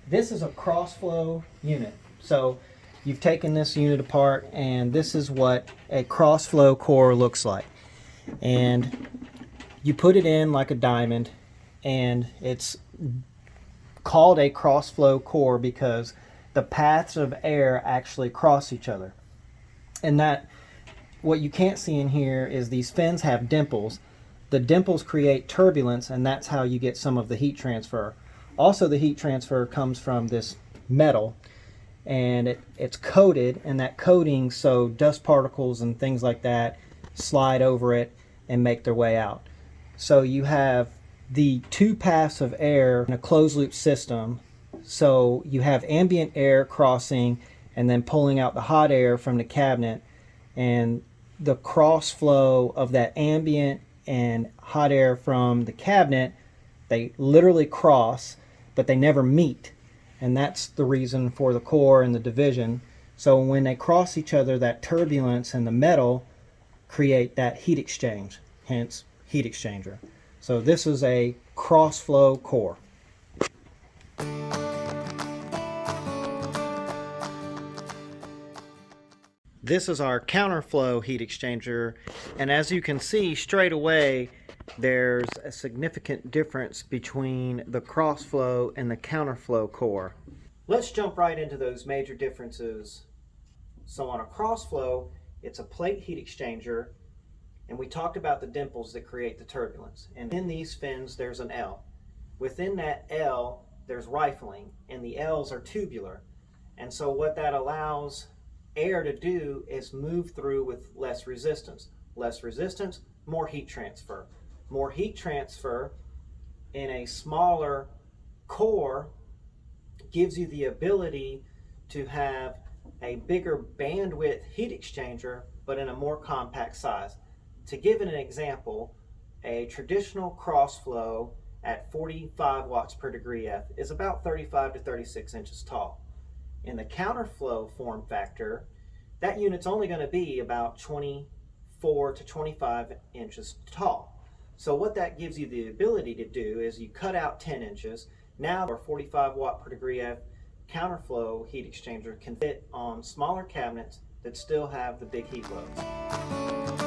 This is a cross-flow unit. So you've taken this unit apart, and this is what a cross-flow core looks like. And you put it in like a diamond, and it's called a cross-flow core because the paths of air actually cross each other. And that, what you can't see in here is these fins have dimples. The dimples create turbulence, and that's how you get some of the heat transfer. Also, the heat transfer comes from this metal, and it's coated, and that coating, so dust particles and things like that slide over it and make their way out. So you have the two paths of air in a closed loop system. So you have ambient air crossing and then pulling out the hot air from the cabinet, and the cross flow of that ambient and hot air from the cabinet, they literally cross, but they never meet. And that's the reason for the core and the division. So when they cross each other, that turbulence and the metal create that heat exchange, hence heat exchanger. So this is a cross flow core. This is our counterflow heat exchanger, and as you can see straight away, there's a significant difference between the crossflow and the counterflow core. Let's jump right into those major differences. So on a crossflow, it's a plate heat exchanger, and we talked about the dimples that create the turbulence. And in these fins, there's an L. Within that L, there's rifling, and the L's are tubular. And so what that allows air to do is move through with less resistance. Less resistance, more heat transfer. More heat transfer in a smaller core gives you the ability to have a bigger bandwidth heat exchanger, but in a more compact size. To give it an example, a traditional crossflow at 45 watts per degree F is about 35 to 36 inches tall. In the counterflow form factor, that unit's only going to be about 24 to 25 inches tall. So what that gives you the ability to do is you cut out 10 inches. Now our 45 watt per degree F counterflow heat exchanger can fit on smaller cabinets that still have the big heat loads.